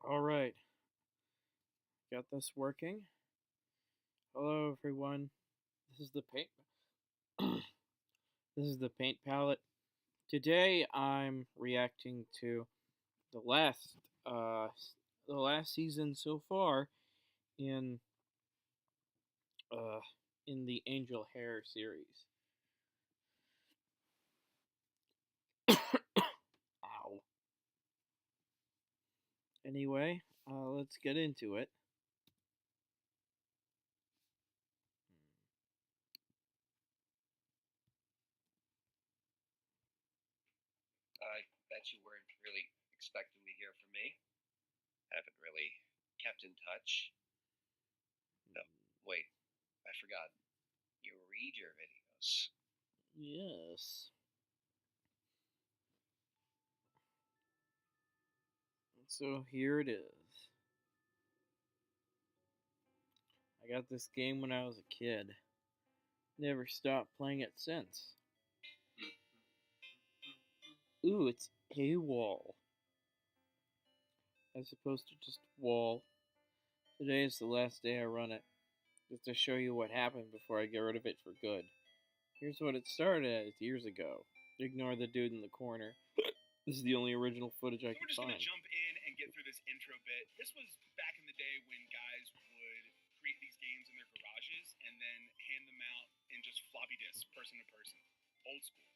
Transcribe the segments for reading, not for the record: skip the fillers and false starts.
All right, got this working. Hello, everyone. This is the paint. This is the paint palette. Today, I'm reacting to the last, uh, the last season so far in, uh, in the Angel Hare series. Ow. Anyway, let's get into it. I bet you weren't really expecting to hear from me. Haven't really kept in touch. No, wait, I forgot. You read your videos. Yes. So here it is. I got this game when I was a kid. Never stopped playing it since. Ooh, it's a wall as opposed to just wall. Today is the last day I run it, just to show you what happened before I get rid of it for good. Here's what it started as years ago. Ignore the dude in the corner. This is the only original footage I So could we're just find. gonna jump in and get through this intro bit. This was back in the day when guys would create these games in their garages and then hand them out in just floppy disks, person to person. Old school.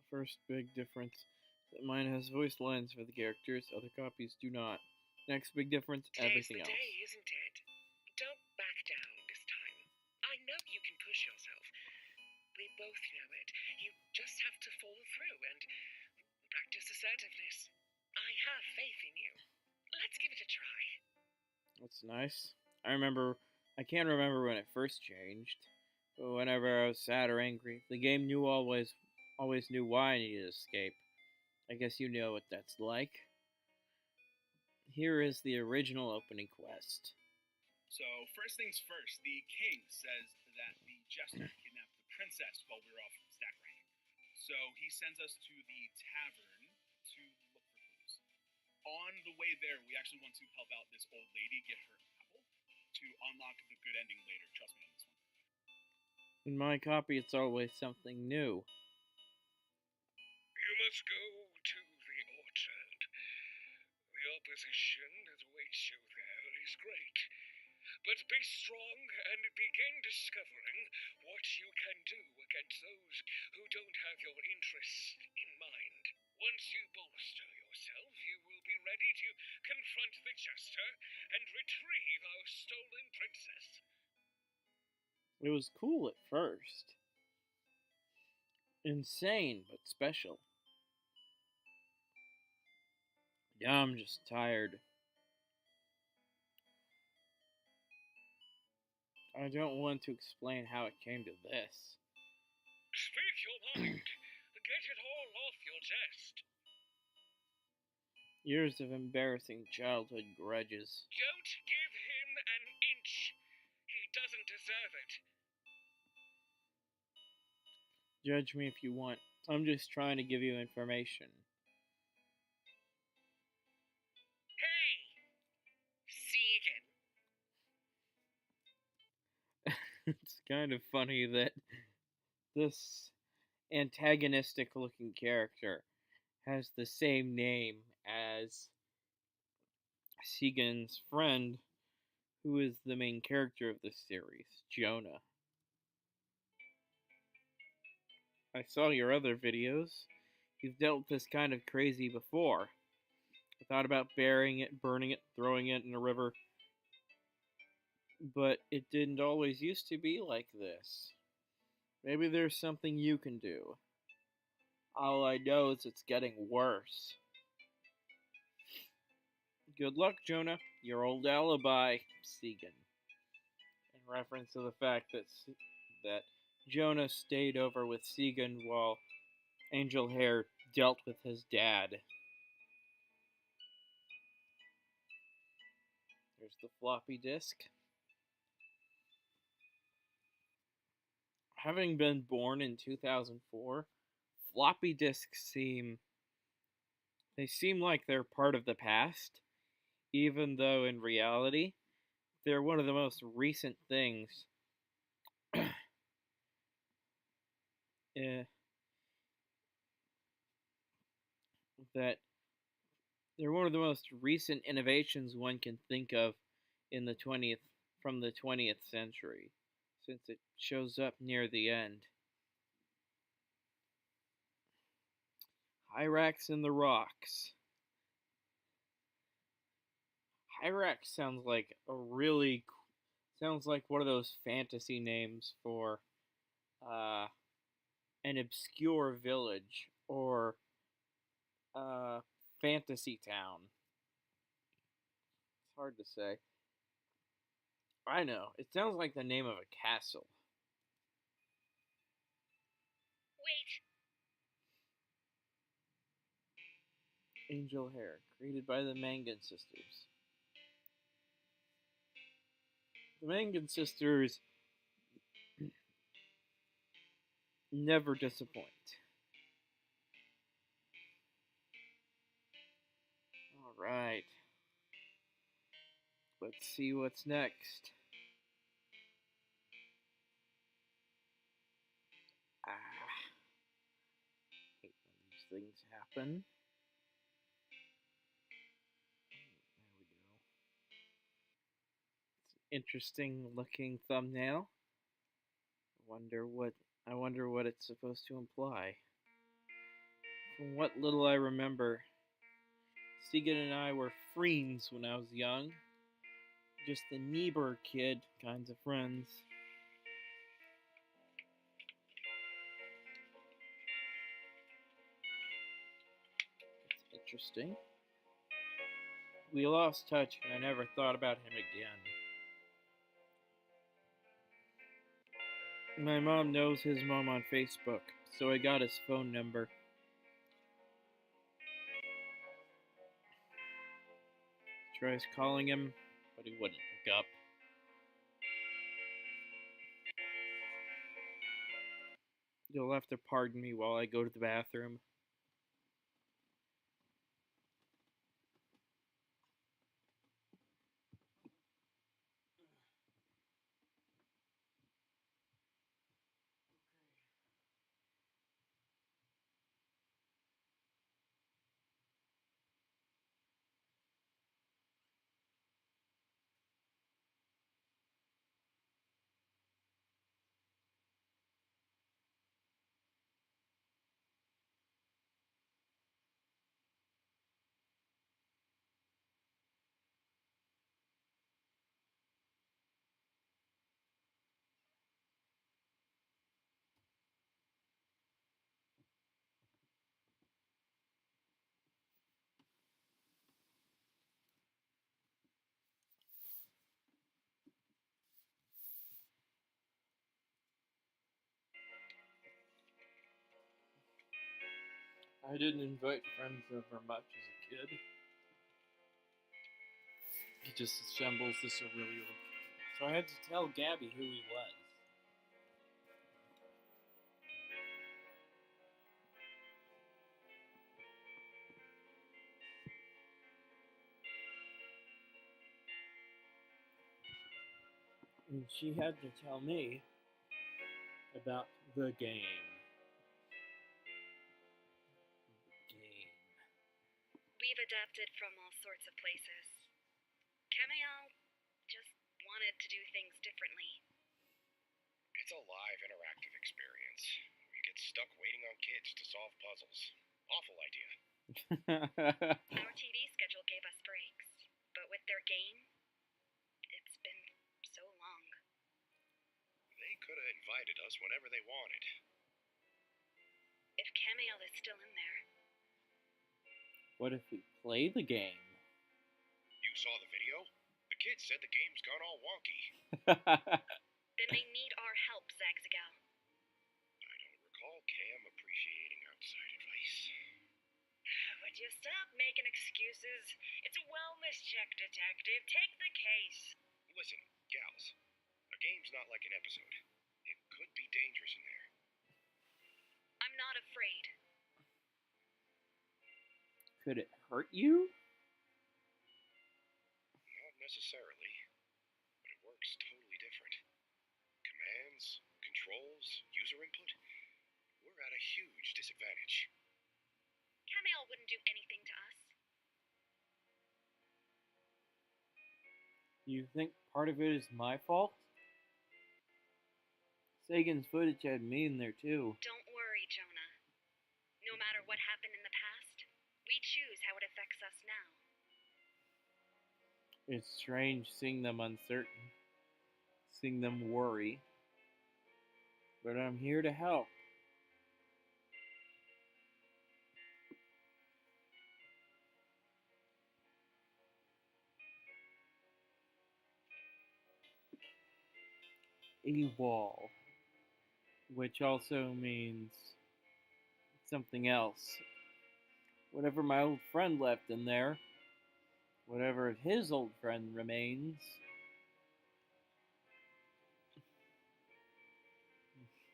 First big difference that mine has voice lines for the characters, other copies do not. Next big difference, everything else. Today's the day, isn't it? Don't back down this time. I know you can push yourself. We both know it. You just have to follow through and practice assertiveness. I have faith in you. Let's give it a try. That's nice. I can't remember when it first changed, but whenever I was sad or angry, the game always knew why I needed to escape. I guess you know what that's like. Here is the original opening quest. So first things first, the king says that the jester kidnapped the princess while we were off stack rank. So he sends us to the tavern to look for clues. On the way there, we actually want to help out this old lady get her apple to unlock the good ending later. Trust me on this one. In my copy, it's always something new. You must go to the orchard. The opposition that awaits you there is great. But be strong and begin discovering what you can do against those who don't have your interests in mind. Once you bolster yourself, you will be ready to confront the jester and retrieve our stolen princess. It was cool at first. Insane, but special. Yeah, I'm just tired. I don't want to explain how it came to this. Speak your mind. Get it all off your chest. Years of embarrassing childhood grudges. Don't give him an inch. He doesn't deserve it. Judge me if you want. I'm just trying to give you information. Hey! See again. It's kind of funny that this antagonistic looking character has the same name as Segan's friend, who is the main character of this series, Jonah. I saw your other videos. You've dealt with this kind of crazy before. I thought about burying it, burning it, throwing it in a river. But it didn't always used to be like this. Maybe there's something you can do. All I know is it's getting worse. Good luck, Jonah. Your old alibi, Segan. In reference to the fact that Jonah stayed over with Segan while Angel Hare dealt with his dad. There's the floppy disk. Having been born in 2004, floppy disks seem They seem like they're part of the past, even though in reality, they're one of the most recent things eh, that they're one of the most recent innovations one can think of in the 20th from the 20th century, since it shows up near the end. Hyrax in the Rocks. Hyrax sounds like one of those fantasy names for uh, an obscure village or fantasy town. It's hard to say. I know. It sounds like the name of a castle. Wait. Angel Hare, created by the Mangan sisters. The Mangan sisters never disappoint. Alright. Let's see what's next. Hate when these things happen. There we go. It's an interesting looking thumbnail. I wonder what it's supposed to imply. From what little I remember, Stegan and I were friends when I was young. Just the neighbor kid kinds of friends. It's interesting. We lost touch and I never thought about him again. My mom knows his mom on Facebook, so I got his phone number. Tries calling him, but he wouldn't pick up. You'll have to pardon me while I go to the bathroom. I didn't invite friends over much as a kid. He just assembles this really old. So I had to tell Gabby who he was. And she had to tell me about the game. Game. We've adapted from all sorts of places. Camille just wanted to do things differently. It's a live, interactive experience. You get stuck waiting on kids to solve puzzles. Awful idea. Our TV schedule gave us breaks, but with their game, it's been so long. They could have invited us whenever they wanted. If Camille is still in there. What if we play the game? You saw the video? The kids said the game's gone all wonky. Then they need our help, Zagzagow. I don't recall Cam appreciating outside advice. Would you stop making excuses? It's a wellness check, Detective. Take the case. Listen, gals, a game's not like an episode. It could be dangerous in there. I'm not afraid. Could it hurt you? Not necessarily, but it works totally different. Commands, controls, user input. We're at a huge disadvantage. Camille wouldn't do anything to us. You think part of it is my fault? Sagan's footage had me in there too. Don't worry, Jonah. No matter what happened in the past, we choose how it affects us now. It's strange seeing them uncertain, seeing them worry. But I'm here to help. A wall, which also means something else. Whatever my old friend left in there, whatever of his old friend remains.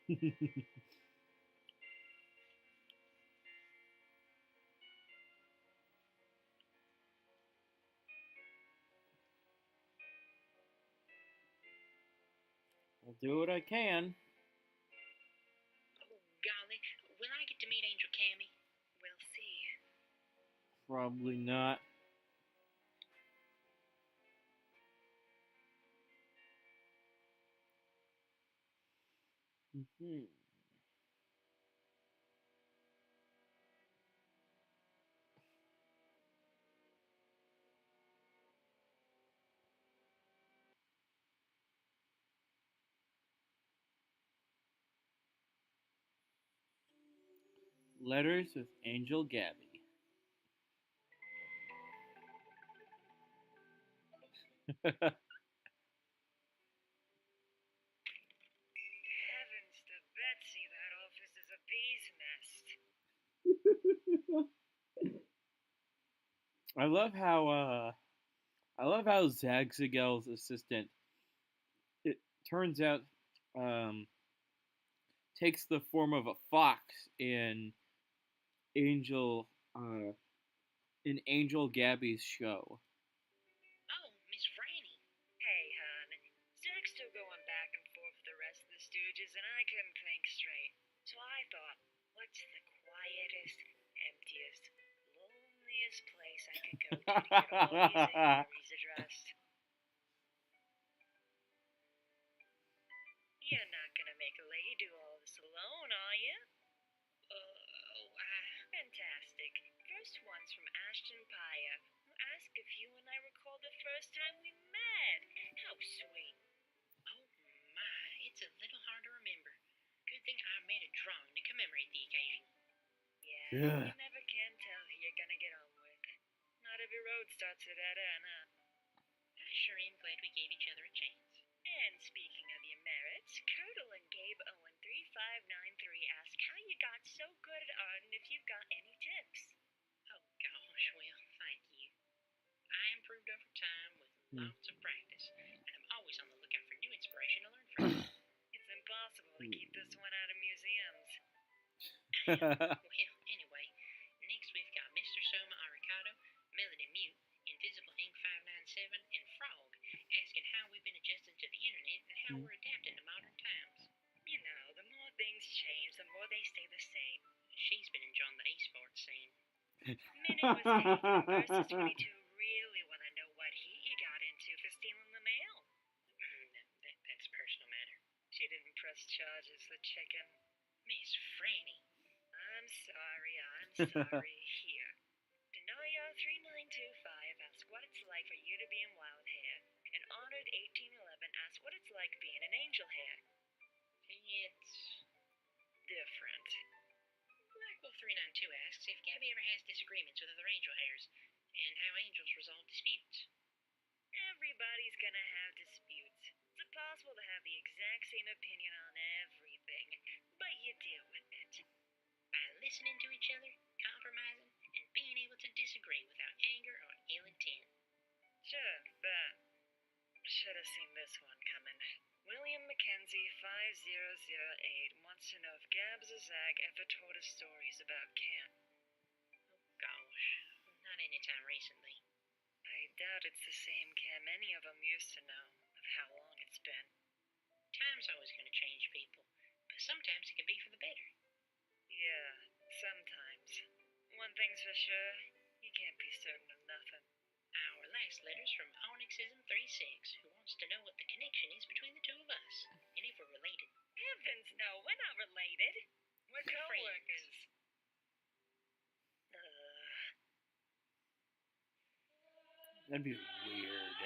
I'll do what I can. Oh, golly. Will I get to meet Angel Cammy? We'll see. Probably not. Mm-hmm. Letters with Angel Gabby. Heavens to Betsy, that office is a bee's nest. I love how Zagzagel's assistant, it turns out, um, takes the form of a fox Angel uh in Angel Gabby's show. Oh, Miss Franny. Hey, hon. Zach's still going back and forth with the rest of the Stooges, and I couldn't think straight. So I thought, what's the quietest, emptiest, loneliest place I could go to get all these inquiries addressed? You're not gonna make a lady do all this alone, are you? Fantastic. First one's from Ashton Paya, who asked if you and I recall the first time we met. How sweet. Oh, my. It's a little hard to remember. Good thing I made a drawing to commemorate the occasion. Yeah, Yeah. you never can tell who you're gonna get on with. Not every road starts at dead end, huh? I sure am glad we gave each other a chance. And speaking of your merits, Curdle and Gabe Owen 3593 ask how you got so good at art and if you've got any tips. Oh, gosh, well, thank you. I improved over time with lots of practice, and I'm always on the lookout for new inspiration to learn from. It's impossible to keep this one out of museums. Well, anyway, next we've got Mr. Soma Aricado, Melody Mute, Invisible Ink 597, and Frog asking how we've been adjusting to the internet and how we're adapting to modern times. You know, the more things change, the more they stay the same. She's been enjoying the esports scene. Minute was taken versus 22 really want to know what he got into for stealing the mail. That's a personal matter. She didn't press charges, the chicken. Miss Franny. I'm sorry. Here. Denier 3925 asks what it's like for you to be in Wild Hair, and Honored 1811 asks what it's like being an Angel Hair. It's Different. Blackwell 392 asks if Gabby ever has disagreements with other angel hairs, and how angels resolve disputes. Everybody's gonna have disputes. It's impossible to have the exact same opinion on everything, but you deal with it. By listening to each other, compromising, and being able to disagree without anger or ill intent. Sure, but should have seen this one coming. William Mackenzie 5008 wants to know if Gabs or Zag ever told us stories about Cam. Oh gosh, anytime recently. I doubt it's the same Cam any of them used to know of how long it's been. Time's always going to change people, but sometimes it can be for the better. Yeah, sometimes. One thing's for sure, you can't be certain of nothing. Our last letter's from Onyxism36, who wants to know what the connection is between the two of us, and if we're related. Heavens no, we're not related. We're Friends. co-workers. That'd be weird.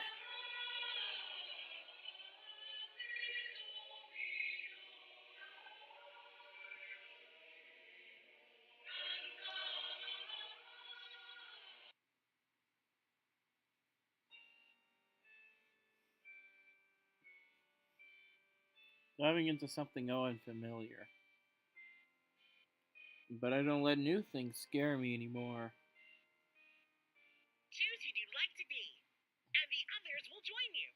Diving into something unfamiliar. But I don't let new things scare me anymore. Choose who you'd like to be, and the others will join you.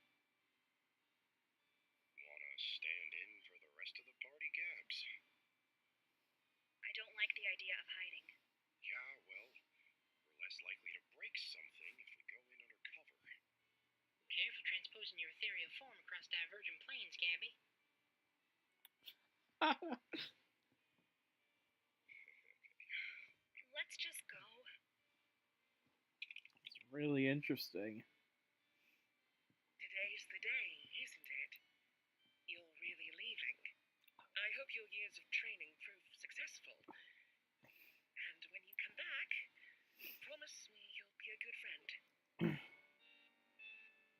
Wanna stand in for the rest of the party, Gabs? I don't like the idea of hiding. Yeah, well, we're less likely to break something if we go in undercover. Careful transposing your ethereal form across divergent planes, Gabby. Let's just go. It's really interesting. Today's the day, isn't it? You're really leaving. I hope your years of training prove successful. And when you come back, promise me you'll be a good friend.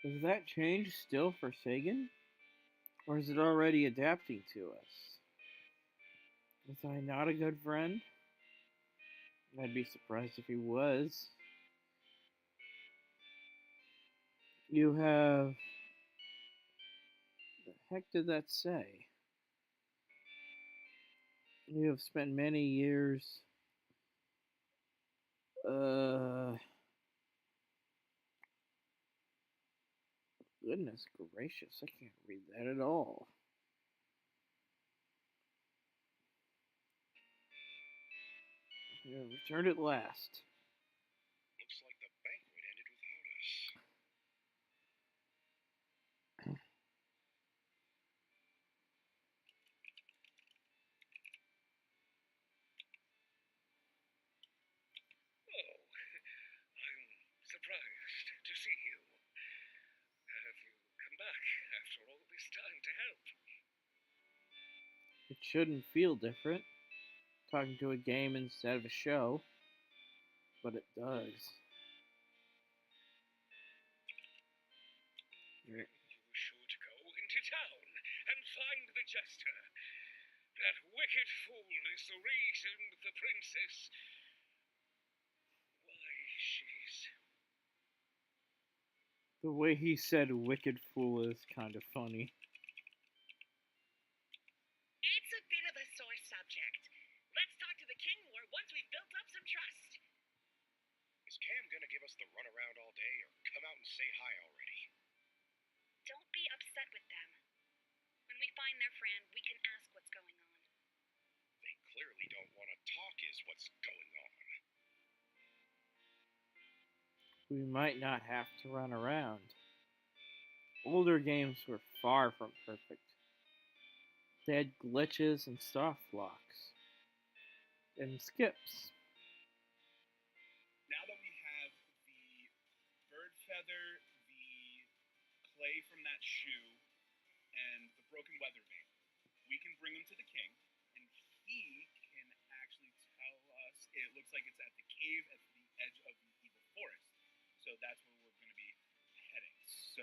Does that change still for Sagan? Or is it already adapting to us? Was I not a good friend? I'd be surprised if he was. You have. The heck did that say? You have spent many years. Goodness gracious, I can't read that at all. You have returned at last. Looks like the banquet ended without us. Oh, I'm surprised to see you. Have you come back after all this time to help? It shouldn't feel different, talking to a game instead of a show, but it does. You should go into town and find the jester. That wicked fool is the reason the princess. Why, she's. The way he said wicked fool is kind of funny. It's a bit of a sore subject. Let's talk to the king more once we've built up some trust. Is Cam gonna give us the runaround all day, or come out and say hi already? Don't be upset with them. When we find their friend, we can ask what's going on. They clearly don't want to talk, is what's going on. We might not have to run around. Older games were far from perfect. They had glitches and soft locks. And skips. Now that we have the bird feather, the clay from that shoe, and the broken weather vane, we can bring them to the king, and he can actually tell us. It looks like it's at the cave at the edge of the evil forest. So that's where we're going to be heading. So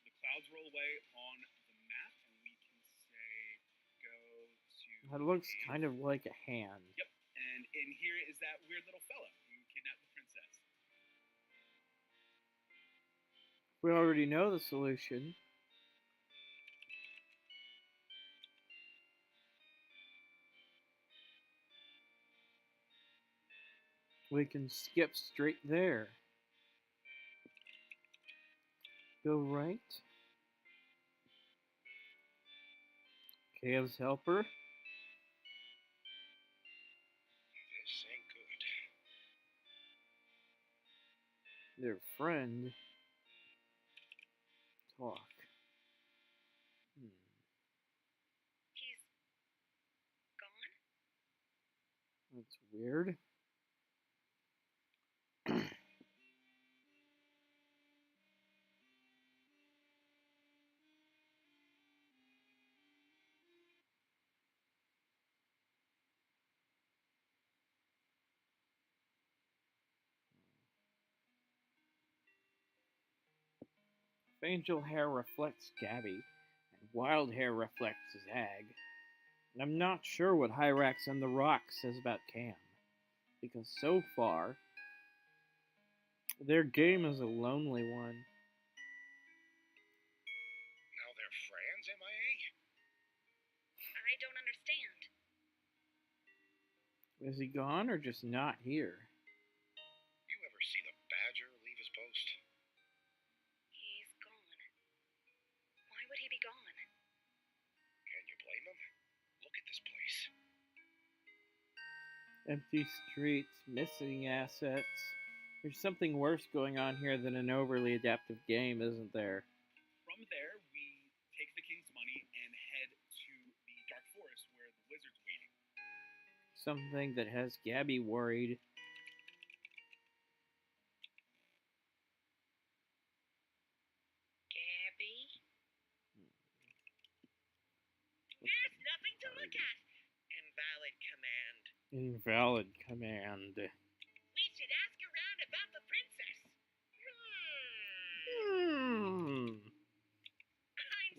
the clouds roll away on the map, and we can say go to. That looks cave. kind of like a hand. Yep. And in here is that weird little fella who kidnapped the princess. We already know the solution. We can skip straight there. Go right. Chaos Helper. This ain't good. their friend talk. He's gone? That's weird. Angel Hare reflects Gabby, and Wild Hare reflects Zag. And I'm not sure what Hyrax and the Rock says about Cam, because so far, their game is a lonely one. Now they're friends, MIA? I don't understand. Is he gone or just not here? You ever see the Badger leave his post? He's gone. Why would he be gone? Can you blame him? Look at this place. Empty streets, missing assets. There's something worse going on here than an overly adaptive game, isn't there? From there, we take the king's money and head to the Dark Forest where the wizard's waiting. Something that has Gabby worried. Gabby? There's nothing to look at. Invalid command. Invalid command. We should ask around about the princess. I'm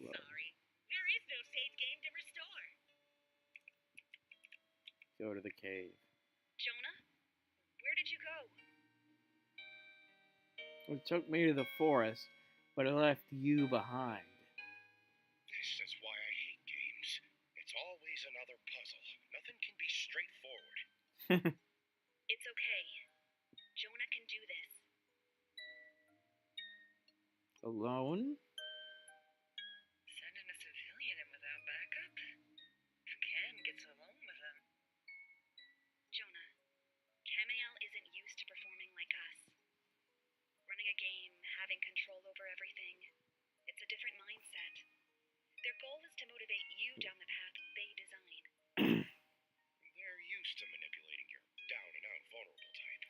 Well. sorry. There is no save game to restore. Go to the cave. Jonah? Where did you go? It took me to the forest, but it left you behind. This is why I hate games. It's always another puzzle. Nothing can be straightforward. It's okay. Jonah can do this. Alone? Sending a civilian in without backup? If Cam gets alone with him. Jonah, Camiel isn't used to performing like us. Running a game, having control over everything. It's a different mindset. Their goal is to motivate you down the path they design. They're used to manipulating your down-and-out vulnerable type.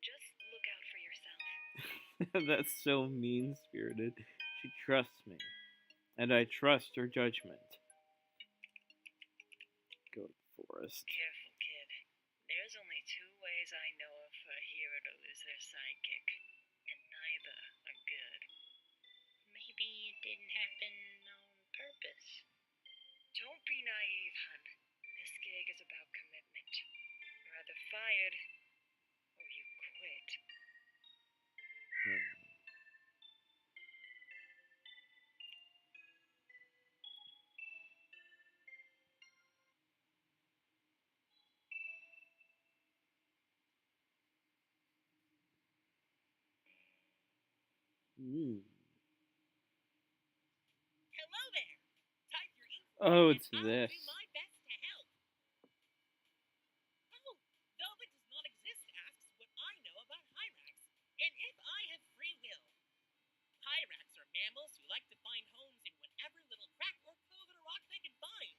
Just look out for yourself. That's so mean-spirited. She trusts me, and I trust her judgment. Go to the forest. Careful, kid. There's only two ways I know of for a hero to lose their sidekick, and neither are good. Maybe it didn't happen on purpose. Don't be naive, hun. This gig is about commitment. You're either fired, or you quit. Hello there. Type your info Oh, and it's I'll this. do my best to help. Oh, Velvet does not exist asks what I know about Hyrax, and if I have free will. Hyrax are mammals who like to find homes in whatever little crack or cove in a rock they can find.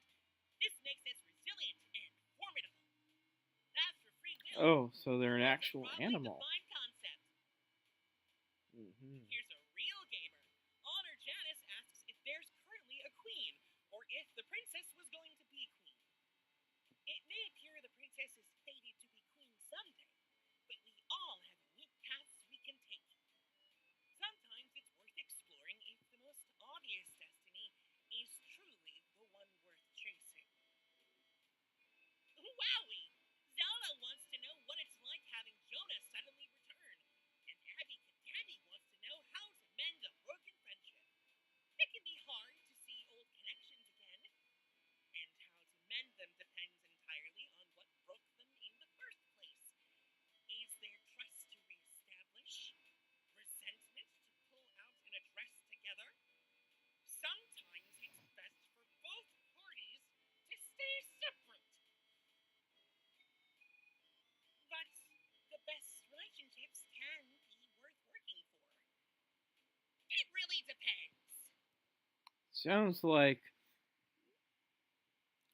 This makes us resilient and formidable. As for free will, Oh, so they're an that's a actual broadly animal. defined concept. Here's a real gamer. Honor Janice asks if there's currently a queen, or if the princess was going to be queen. It may appear the princess is fated to be queen someday, but we all have unique paths we can take. Sometimes it's worth exploring if the most obvious destiny is truly the one worth chasing. Wowie! Zelda wants to know what it's like having Jonah suddenly return, and Abby Kadabby wants to know how to mend a broken friendship. It can be hard to see old connections again, and how to mend them depends entirely on what broke them in the first place. Is there trust to reestablish? Resentment to pull out and address together? Sometimes it's best for both parties to stay separate. Sounds like,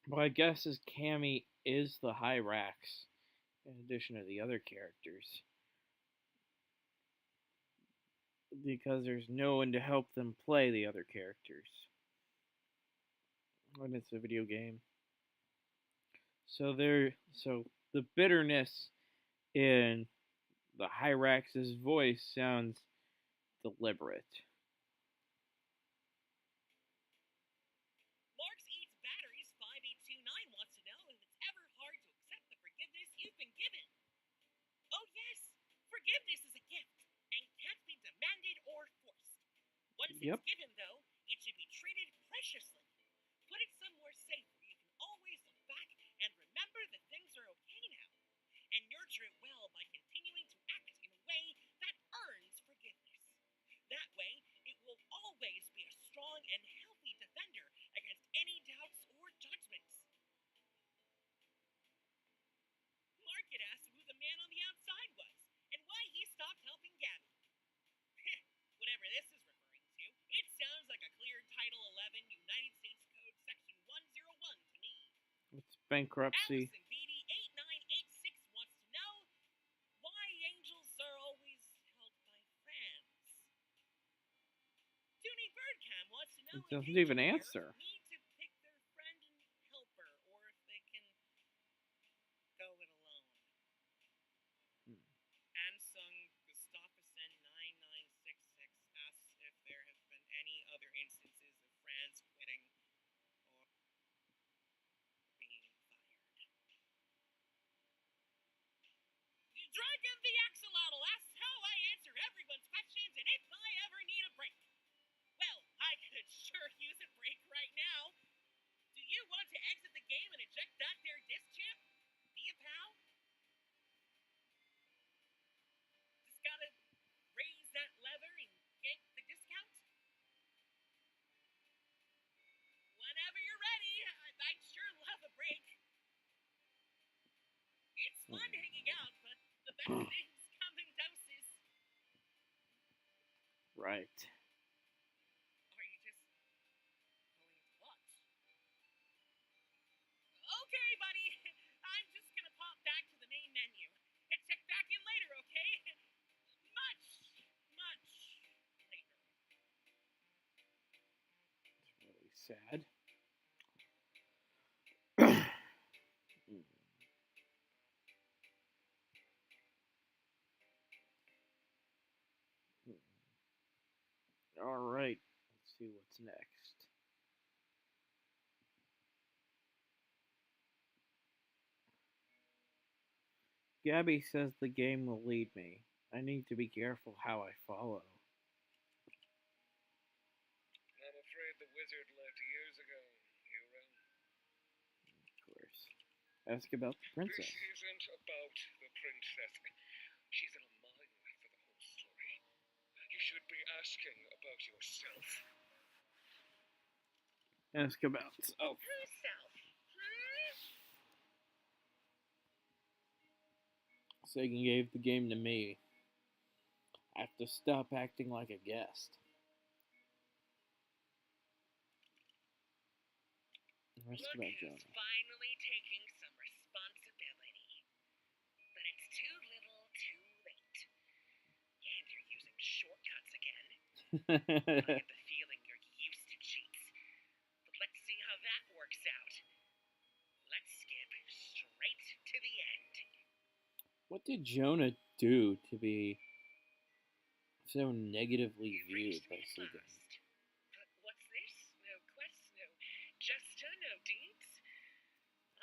well, I guess his Cammy is the Hyrax, in addition to the other characters, because there's no one to help them play the other characters when it's a video game. So the bitterness in the Hyrax's voice sounds deliberate. Marks Eats Batteries 5829 wants to know if it's ever hard to accept the forgiveness you've been given. Oh yes, forgiveness is a gift and can't be demanded or forced. Once Yep. it's given, though, it should be treated preciously. Put it somewhere safe where you can always look back and remember that things are okay now, and nurture it well by continuing to act in a way that earns forgiveness. That way, it will always be a strong and healthy defender against any doubts or judgments. Mark had asked who the man on the outside was, and why he stopped helping Gabby. Whatever this is referring to, it sounds like a clear Title 11 United States Code Section 101 to me. It's bankruptcy. Allison BD 8986 wants to know why angels are always held by friends. Toonie Birdcam wants to know It if doesn't even angel answer. bears need to pick their friend and helper, or if they can go it alone. Ansung Gustafsson 9966 asks if there have been any other instances of friends quitting or being fired. Dragon the Axolotl asks how I answer everyone's questions and if I ever need a break. Well, I could sure use a break right now. Do you want to exit the game and eject that there disc champ? Be a pal? Just gotta raise that lever and yank the discount? Whenever you're ready, I'd sure love a break. It's fun hanging out, but the best things come in doses. Right. Are you just going to watch? Okay, buddy. I'm just gonna pop back to the main menu. And check back in later, okay? Much later. It's really sad. All right. Let's see what's next. Gabby says the game will lead me. I need to be careful how I follow. I'm afraid the wizard left years ago, hero. Of course. Ask about the princess. This isn't about the princess. She's in a mine for the whole story. You should be asking about yourself. Ask about self. Who's self? Sagan gave the game to me. I have to stop acting like a guest. Ask Look about who's Jonah. finally taking some responsibility. But it's too little, too late. And you're using shortcuts again. I get the feeling you're used to cheats. But let's see how that works out. Let's skip straight to the end. What did Jonah do to be so negatively You've viewed reached by me at Sagan? last. But what's this? No quests, no gesture, no deeds?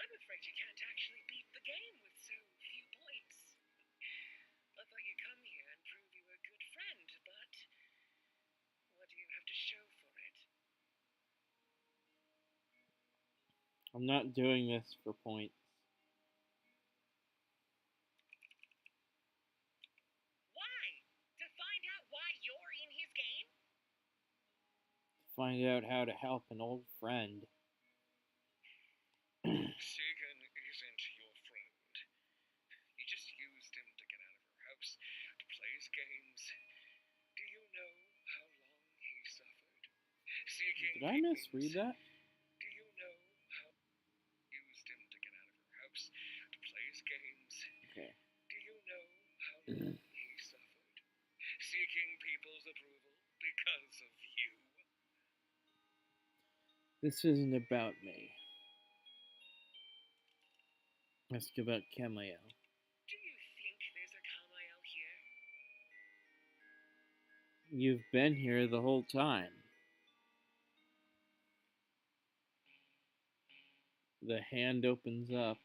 I'm afraid you can't actually beat the game with so few points. I thought you'd come here and prove you were a good friend, but what do you have to show for it? I'm not doing this for points. Why? To find out why you're in his game? Find out how to help an old friend. Sagan isn't your friend. You just used him to get out of her house, to play his games. Do you know how long he suffered? Seeking Did I misread Pickings. that? Do you know how used him to get out of her house, to play his games? Okay. Do you know how long he suffered? Seeking people's approval because of you. This isn't about me. It's about Cameo. Do you think there's a Kamael here? You've been here the whole time. The hand opens up.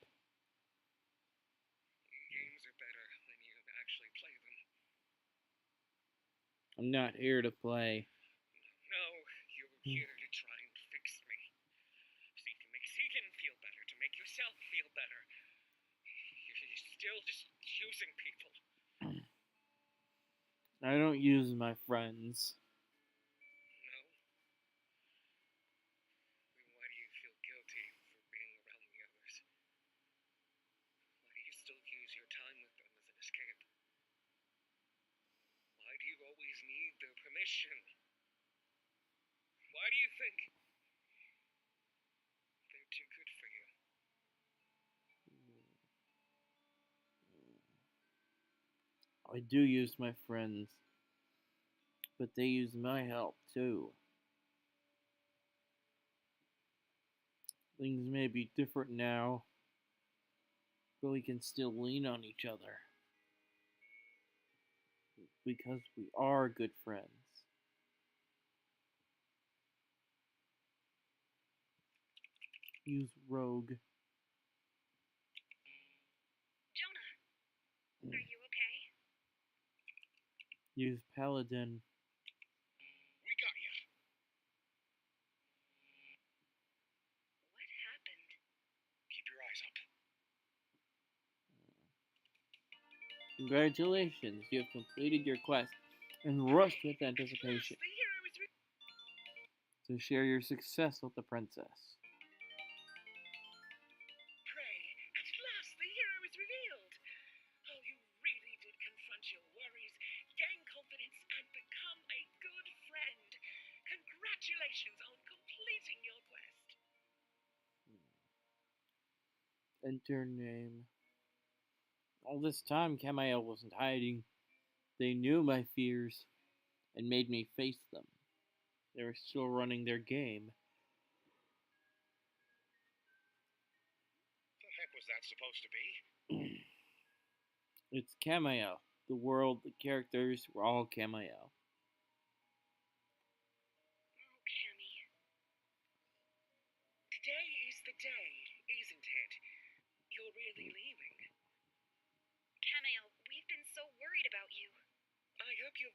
Games are better when you actually play them. I'm not here to play. No, you're here to try and fix me. So you can make Segan feel better, to make yourself feel better. You're still just using people. I don't use my friends. No? Then why do you feel guilty for being around the others? Why do you still use your time with them as an escape? Why do you always need their permission? Why do you think they're too good for you? I do use my friends, but they use my help too. Things may be different now, but we can still lean on each other. Because we are good friends. Use Rogue. Jonah, are you okay? Use Paladin. We got you. What happened? Keep your eyes up. Congratulations, you have completed your quest and rushed with anticipation The hero is to share your success with the princess. Pray, at last the hero is revealed. Oh, you really did confront your worries, gain confidence, and become a good friend. Congratulations on completing your quest. Enter name. All this time, Camael wasn't hiding. They knew my fears and made me face them. They were still running their game. The heck was that supposed to be? It's Camael. The world, the characters were all Camael. Oh, Cammy. Today is the day, isn't it? You're really leaving. Camille, we've been so worried about you. I hope your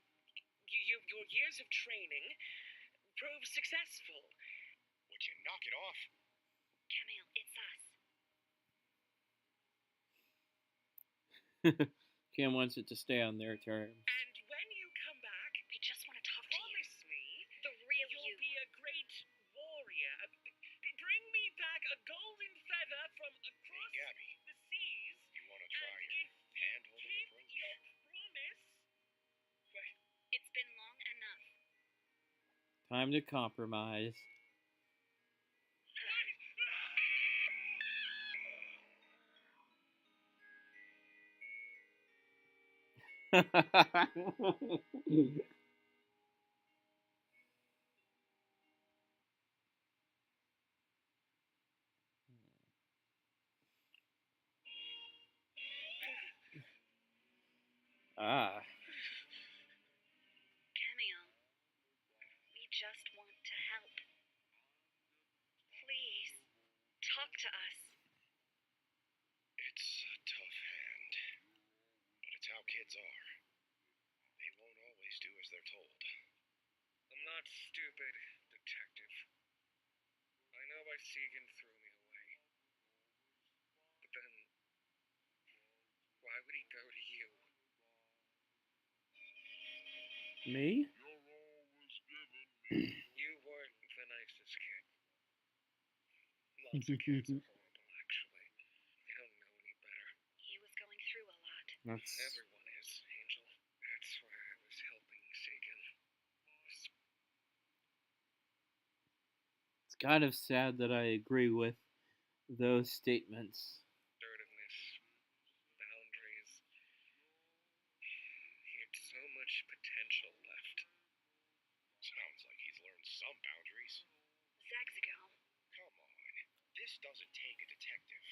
years of training prove successful. Would you knock it off? Camille, it's us. Cam wants it to stay on their terms. And when you come back, We just want to talk to you. promise me The real you'll you. be a great warrior. Bring me back a golden feather from across Gabby, the seas. you want to try And your if you hand-holding keep approach? your promise, wait, It's been long enough. Time to compromise. Ah. Camille, we just want to help. Please, talk to us. It's a tough hand, but it's how kids are. They won't always do as they're told. I'm not stupid, detective. I know why Segan threw me away. But then, why would he go to you? Me? You weren't the nicest kid. Lots of kids are horrible, actually. They don't know any better. He was going through a lot. That's Everyone is, Angel. That's why I was helping Segan. kind of sad that I agree with those statements. Assertiveness, boundaries. He had so much potential left. Sounds like he's learned some boundaries. Zaxigal. Come on. This doesn't take a detective.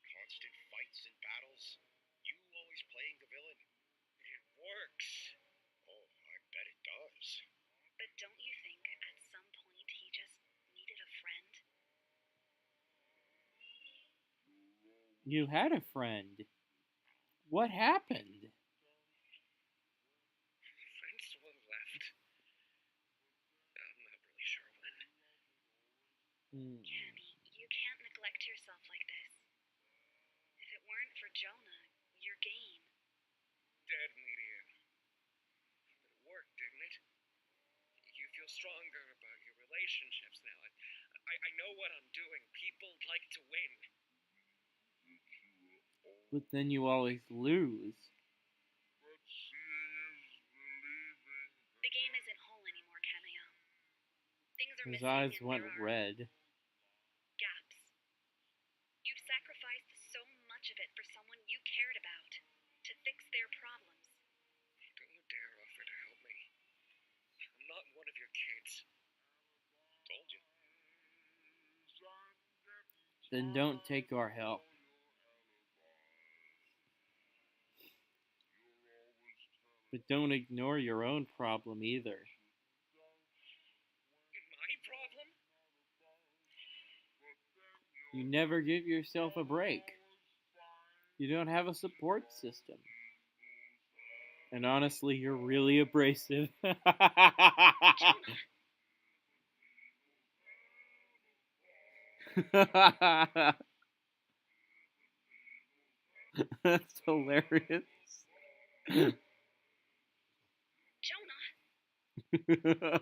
Constant fights and battles. You always playing the villain. It works. Oh, I bet it does. But don't you think at some point he just needed a friend? You had a friend. What happened? Francois left. I'm not really sure when. Kenny, you can't neglect yourself like this. If it weren't for Jonah, you're game. Dead media. But it worked, didn't it? You feel stronger about your relationships now. I know what I'm doing. People like to win. But then you always lose. The game isn't whole anymore, Cameo. Things are His missing eyes and went there are red. gaps. You've sacrificed so much of it for someone you cared about, to fix their problems. Don't you dare offer to help me. I'm not one of your kids. Told you. Then don't take our help. But don't ignore your own problem either. My problem? You never give yourself a break. You don't have a support system. And honestly, you're really abrasive. That's hilarious. Jonah!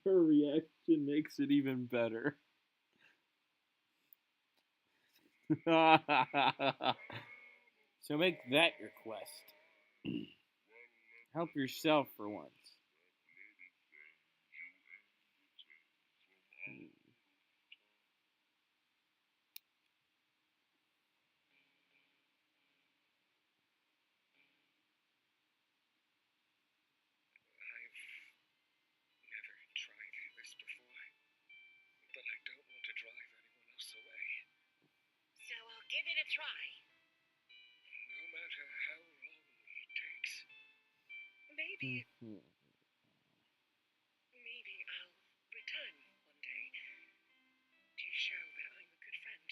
Her reaction makes it even better. So make that your quest. Help yourself for once. I've never tried this before, but I don't want to drive anyone else away. So I'll give it a try. No matter how long it takes. Maybe Maybe I'll return one day to show that I'm a good friend.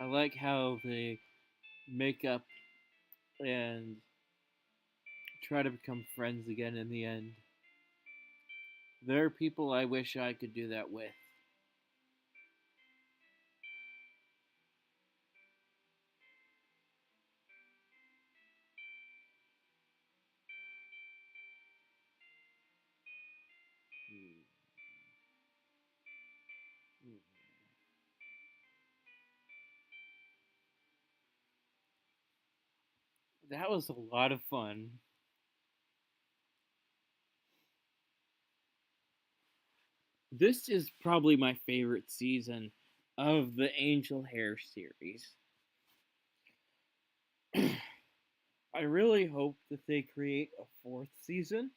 I like how they make up and try to become friends again in the end. There are people I wish I could do that with. That was a lot of fun. This is probably my favorite season of the Angel Hare series. I really hope that they create a fourth season,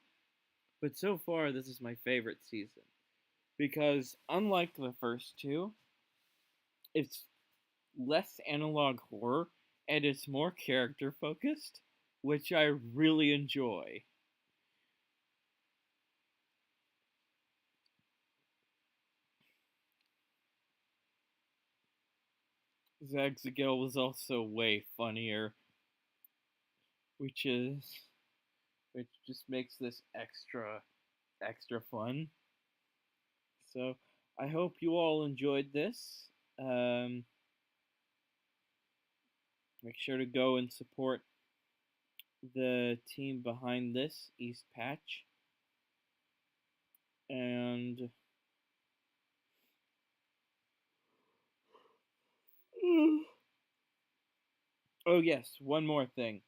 but so far this is my favorite season. Because unlike the first two, it's less analog horror and it's more character focused, which I really enjoy. Zagzagel was also way funnier, which just makes this extra fun. So I hope you all enjoyed this. Make sure to go and support the team behind this, East Patch. And oh yes, one more thing.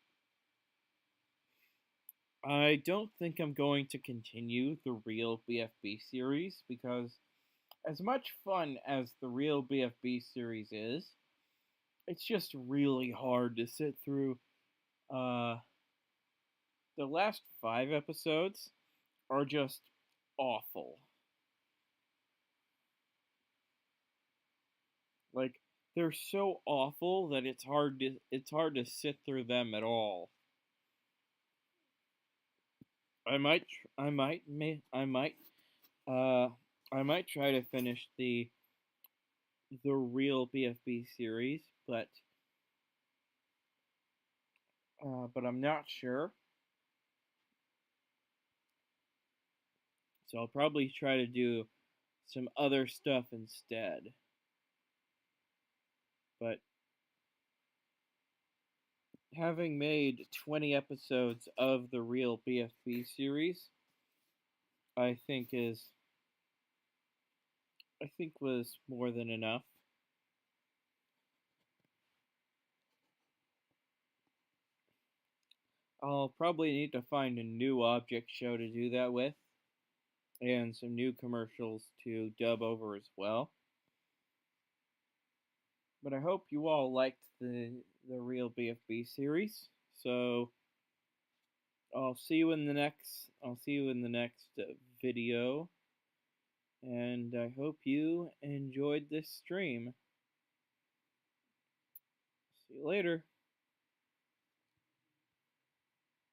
I don't think I'm going to continue the Real BFB series because as much fun as the Real BFB series is, it's just really hard to sit through. The last 5 episodes are just awful. Like they're so awful that it's hard to sit through them at all. I might I might I might uh I might try to finish the Real BFB series, but I'm not sure. So I'll probably try to do some other stuff instead. But having made 20 episodes of the Real BFB series, I think is I think was more than enough. I'll probably need to find a new object show to do that with, and some new commercials to dub over as well. But I hope you all liked the Real BFB series. So I'll see you in the next video, and I hope you enjoyed this stream. See you later.